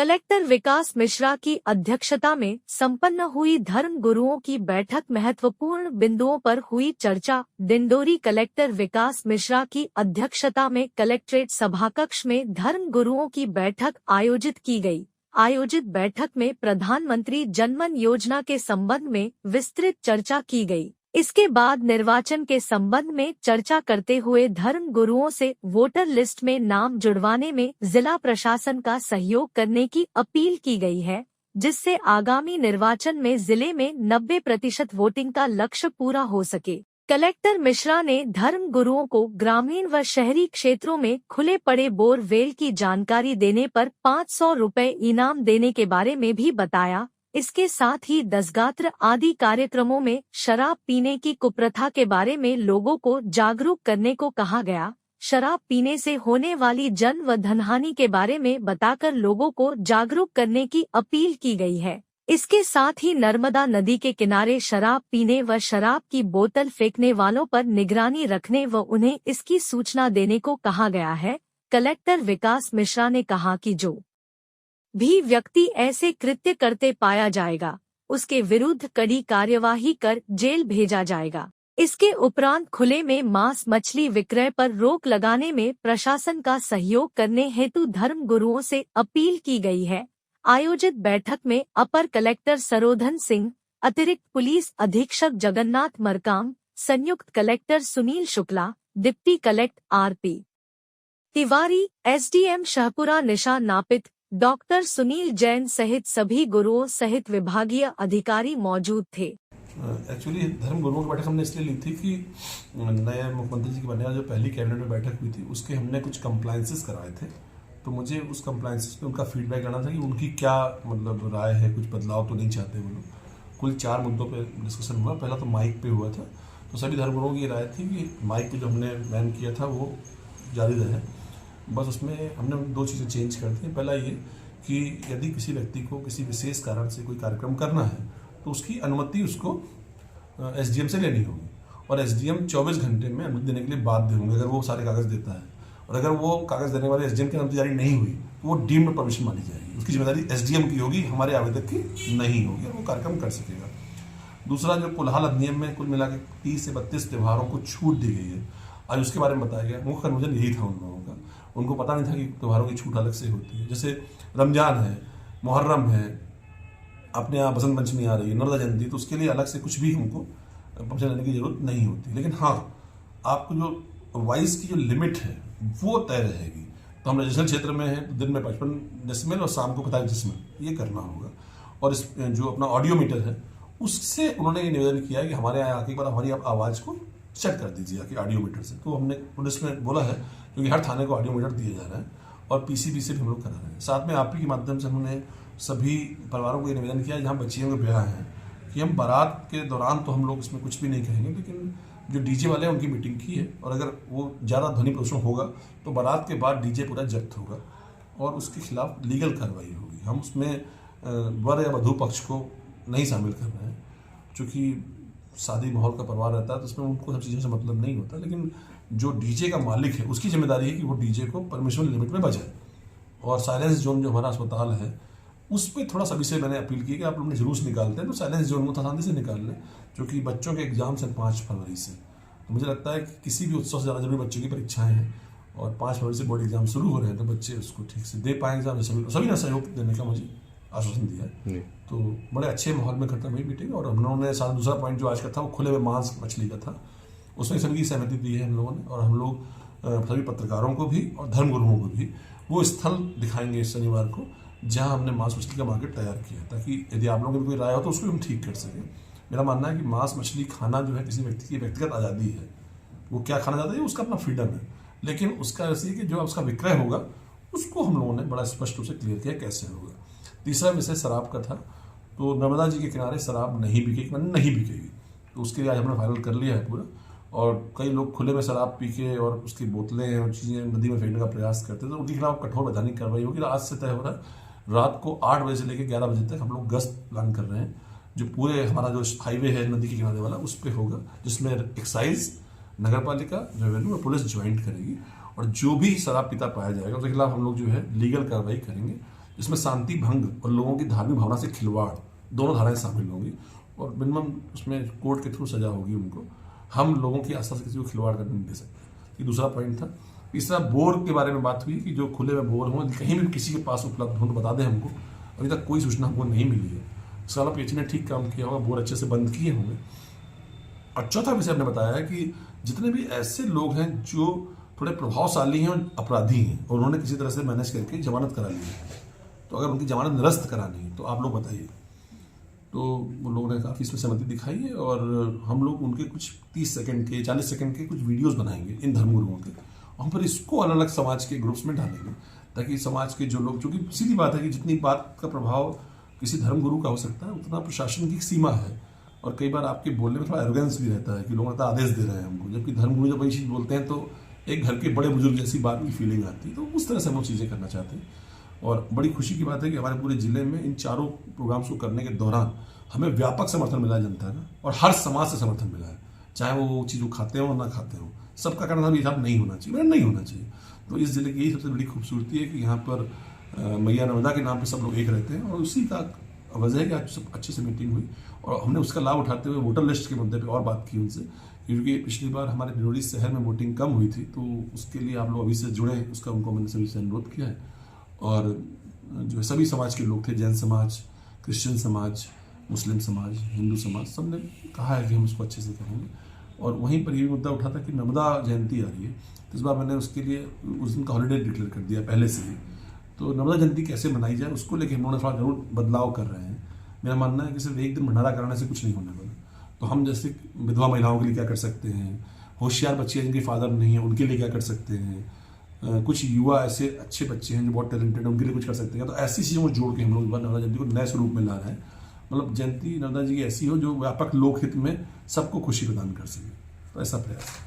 Collector विकास मिश्रा की अध्यक्षता में संपन्न हुई धर्म गुरुओं की बैठक। महत्वपूर्ण बिंदुओं पर हुई चर्चा। डिंडोरी कलेक्टर विकास मिश्रा की अध्यक्षता में कलेक्ट्रेट सभाकक्ष में धर्म गुरुओं की बैठक आयोजित की गई। आयोजित बैठक में प्रधानमंत्री जनमन योजना के संबंध में विस्तृत चर्चा की गई। इसके बाद निर्वाचन के संबंध में चर्चा करते हुए धर्म गुरुओं से वोटर लिस्ट में नाम जुड़वाने में जिला प्रशासन का सहयोग करने की अपील की गई है, जिससे आगामी निर्वाचन में जिले में 90% वोटिंग का लक्ष्य पूरा हो सके। कलेक्टर मिश्रा ने धर्म गुरुओं को ग्रामीण व शहरी क्षेत्रों में खुले पड़े बोरवेल की जानकारी देने पर 500 रुपए इनाम देने के बारे में भी बताया। इसके साथ ही दसगात्र आदि कार्यक्रमों में शराब पीने की कुप्रथा के बारे में लोगों को जागरूक करने को कहा गया। शराब पीने से होने वाली जन व धनहानि के बारे में बताकर लोगों को जागरूक करने की अपील की गई है। इसके साथ ही नर्मदा नदी के किनारे शराब पीने व शराब की बोतल फेंकने वालों पर निगरानी रखने व उन्हें इसकी सूचना देने को कहा गया है। कलेक्टर विकास मिश्रा ने कहा कि जो भी व्यक्ति ऐसे कृत्य करते पाया जाएगा, उसके विरुद्ध कड़ी कार्यवाही कर जेल भेजा जाएगा। इसके उपरांत खुले में मांस मछली विक्रय पर रोक लगाने में प्रशासन का सहयोग करने हेतु धर्म गुरुओं से अपील की गई है। आयोजित बैठक में अपर कलेक्टर सरोधन सिंह, अतिरिक्त पुलिस अधीक्षक जगन्नाथ मरकाम, संयुक्त collector Sunil Shukla, deputy collector RP Tiwari, SDM Shahpura Nisha Napit, doctor Sunil Jain सहित सभी गुरुओं सहित विभागीय अधिकारी मौजूद थे। एक्चुअली धर्म गुरुओं की बैठक हमने इसलिए ली थी कि नए मुख्यमंत्री जी की बनने वाली जो पहली कैबिनेट में बैठक हुई थी उसके हमने कुछ कंप्लायंसेस कराए थे, तो मुझे उस कंप्लायंसेस पे उनका फीडबैक लेना था कि उनकी क्या मतलब राय है, कुछ बदलाव तो नहीं चाहते वो लोग। कुल 4 मुद्दों पर डिस्कशन हुआ। पहला तो माइक पे हुआ था, तो सभी धर्म गुरुओं की राय थी कि माइक पे जो हमने बैन किया था वो जारी रहे। बस उसमें हमने 2 चीज़ें चेंज कर दी। पहला ये कि यदि किसी व्यक्ति को किसी विशेष कारण से कोई कार्यक्रम करना है तो उसकी अनुमति उसको एसडीएम से लेनी होगी, और एसडीएम 24 घंटे में अनुमति देने के लिए बाध्य होंगे अगर वो सारे कागज़ देता है। और अगर वो कागज़ देने वाले एसडीएम की अनुमति जारी नहीं हुई तो वो डीम्ड परमिशन मानी जाएगी। उसकी जिम्मेदारी एसडीएम की होगी, हमारे आवेदक की नहीं होगी, और वो कार्यक्रम कर सकेगा। दूसरा, जो कुल्हाल अधिनियम में कुल मिला के 30 से 32 त्योहारों को छूट दी गई है, आज उसके बारे में बताया गया। मुख्य कन्वर्जन यही था उन लोगों का। उनको पता नहीं था कि त्योहारों की छूट अलग से होती है। जैसे रमजान है, मुहर्रम है, अपने यहाँ बसंत पंचमी आ रही है, नर्मदा जयंती, तो उसके लिए अलग से कुछ भी हमको परमिशन लेने की जरूरत नहीं होती। लेकिन हाँ, आपको जो वाइस की जो लिमिट है वो तय रहेगी। तो हम रजिस्ट्रेशन क्षेत्र में हैं तो दिन में 55 डेसिमल और शाम को 45 डेसिमल ये करना होगा। और इस जो अपना ऑडियो मीटर है उससे उन्होंने ये निवेदन किया कि हमारे यहाँ आके एक बार हमारी आप आवाज़ को चेक कर दीजिए आके ऑडियो मीटर से। तो हमने पुलिस में बोला है, क्योंकि हर थाने को ऑडियो मीटर दिया जा रहा है और पीसीबी से भी हम लोग करा रहे हैं। साथ में आप ही के माध्यम से हमने सभी परिवारों को ये निवेदन किया जहाँ बच्चियों के ब्याह हैं कि हम बारात के दौरान तो हम लोग इसमें कुछ भी नहीं कहेंगे, लेकिन जो डीजे वाले हैं उनकी मीटिंग की है, और अगर वो ज़्यादा ध्वनि प्रदूषण होगा तो बारात के बाद डीजे पूरा जब्त होगा और उसके खिलाफ लीगल कार्रवाई होगी। हम उसमें वर या वधू पक्ष को नहीं शामिल कर रहे हैं, चूँकि शादी माहौल का परिवार रहता है तो उसमें उनको सब चीज़ों से मतलब नहीं होता। लेकिन जो डीजे का मालिक है उसकी जिम्मेदारी है कि वो डीजे को परमिशन लिमिट में बजाए। और साइलेंस जोन जो हमारा अस्पताल है उस पर थोड़ा सा विषय मैंने अपील की कि आप लोग जुलूस निकालते हैं तो साइलेंस जोन को आसानी से निकाल लें, क्योंकि बच्चों के एग्जाम से 5 फरवरी से। तो मुझे लगता है कि किसी भी उत्सव से ज़्यादा जरूरी बच्चों की परीक्षाएं हैं और 5 फरवरी से बोर्ड एग्जाम शुरू हो रहे हैं, तो बच्चे उसको ठीक से दे पाएंगे। सभी ने सहयोग देने का मुझे आश्वासन दिया है। तो बड़े अच्छे माहौल में खत्म हुई मीटिंग। और हम लोगों ने साथ दूसरा पॉइंट जो आज का था वो खुले में मांस मछली का था, उसमें सभी की सहमति दी है हम लोगों ने। और हम लोग सभी पत्रकारों को भी और धर्मगुरुओं को भी वो स्थल दिखाएंगे इस शनिवार को जहां हमने मांस मछली का मार्केट तैयार किया, ताकि यदि आप लोगों की कोई राय हो तो उसको हम ठीक कर सकें। मेरा मानना है कि मांस मछली खाना जो है किसी व्यक्ति की व्यक्तिगत आज़ादी है, वो क्या खाना चाहता है उसका अपना फ्रीडम है, लेकिन उसका ऐसी है कि जो उसका विक्रय होगा उसको हम लोगों ने बड़ा स्पष्ट रूप से क्लियर किया कैसे होगा। तीसरा विषय शराब का था, तो नर्मदा जी के किनारे शराब नहीं बिकेगी, नहीं बिकेगी, तो उसके लिए आज हमने फाइनल कर लिया है पूरा। और कई लोग खुले में शराब पी के और उसकी बोतलें और चीज़ें नदी में फेंकने का प्रयास करते हैं, तो उनके खिलाफ कठोर वैधानिक कार्रवाई होगी। आज से तय हो रहा है रात को 8 बजे से लेकर 11 बजे तक हम लोग गश्त प्लान कर रहे हैं, जो पूरे हमारा जो हाईवे है नदी के किनारे वाला उस पर होगा, जिसमें एक्साइज, नगर पालिका, रेवेन्यू और पुलिस ज्वाइंट करेगी। और जो भी शराब पीता पाया जाएगा उसके खिलाफ हम लोग जो है लीगल कार्रवाई करेंगे। जिसमें शांति भंग और लोगों की धार्मिक भावना से खिलवाड़ दोनों धाराएं शामिल होंगी और मिनिमम उसमें कोर्ट के थ्रू सजा होगी उनको। हम लोगों की आस्था से किसी को खिलवाड़ करने नहीं दे सकते। ये दूसरा पॉइंट था। तीसरा, बोर के बारे में बात हुई कि जो खुले में बोर हों, कहीं भी किसी के पास उपलब्ध हो तो बता दें हमको। अभी तक कोई सूचना हमको नहीं मिली है। इसका मतलब पीएचई ने ठीक काम किया होगा, बोर अच्छे से बंद किए होंगे। और चौथा विषय हमने बताया है कि जितने भी ऐसे लोग हैं जो थोड़े प्रभावशाली हैं और अपराधी हैं और उन्होंने किसी तरह से मैनेज करके जमानत करा ली है, तो अगर उनकी जमानत निरस्त करानी है तो आप लोग बताइए। तो वो लोगों ने काफ़ी इसमें सहमति दिखाई है और हम लोग उनके कुछ 30 सेकंड के 40 सेकंड के कुछ वीडियोस बनाएंगे इन धर्मगुरुओं के, और हम फिर इसको अलग अलग समाज के ग्रुप्स में डालेंगे ताकि समाज के जो लोग, चूँकि सीधी बात है कि जितनी बात का प्रभाव किसी धर्मगुरु का हो सकता है उतना प्रशासन की सीमा है। और कई बार आपके बोलने में थोड़ा एरोगेंस भी रहता है कि लोग मतलब आदेश दे रहे हैं हमको, जबकि धर्मगुरु जब वही चीज़ बोलते हैं तो एक घर के बड़े बुजुर्ग जैसी बात की फीलिंग आती है। तो उस तरह से हम चीज़ें करना चाहते हैं। और बड़ी खुशी की बात है कि हमारे पूरे जिले में इन चारों प्रोग्राम्स को करने के दौरान हमें व्यापक समर्थन मिला है जनता का, और हर समाज से समर्थन मिला है, चाहे वो चीज़ खाते हो ना खाते हो। सबका कहना था हिसाब नहीं होना चाहिए, नहीं होना चाहिए। तो इस जिले की यही सबसे बड़ी खूबसूरती है कि यहाँ पर मैया नर्मदा के नाम पर सब लोग एक रहते हैं, और उसी का वजह है कि आज सब अच्छे से मीटिंग हुई और हमने उसका लाभ उठाते हुए वोटर लिस्ट के मुद्दे पे और बात की उनसे, क्योंकि पिछली बार हमारे डिंडोरी शहर में वोटिंग कम हुई थी। तो उसके लिए आप लोग अभी से जुड़े, उसका उनको मैंने सभी से अनुरोध किया है। और जो सभी समाज के लोग थे, जैन समाज, क्रिश्चियन समाज, मुस्लिम समाज, हिंदू समाज, सब ने कहा है कि हम इसको अच्छे से करेंगे। और वहीं पर ये मुद्दा उठा था कि नर्मदा जयंती आ रही है, तो इस बार मैंने उसके लिए उस दिन का हॉलीडे डिक्लेयर कर दिया पहले से ही। तो नर्मदा जयंती कैसे मनाई जाए उसको लेकर हम लोग थोड़ा जरूर बदलाव कर रहे हैं। मेरा मानना है कि सिर्फ एक दिन भंडारा कराने से कुछ नहीं होने वाला। तो हम जैसे विधवा महिलाओं के लिए क्या कर सकते हैं, होशियार बच्चे जिनके फादर नहीं है उनके लिए क्या कर सकते हैं, कुछ युवा ऐसे अच्छे बच्चे हैं जो बहुत टैलेंटेड हैं उनके लिए कुछ कर सकते हैं। तो ऐसी चीज़ों को जोड़ के हम लोग इस बार नर्मदा जयंती को नए स्वरूप में ला रहे हैं। मतलब जयंती नर्मदा जी की ऐसी हो जो व्यापक लोकहित में सबको खुशी प्रदान कर सके, तो ऐसा प्रयास।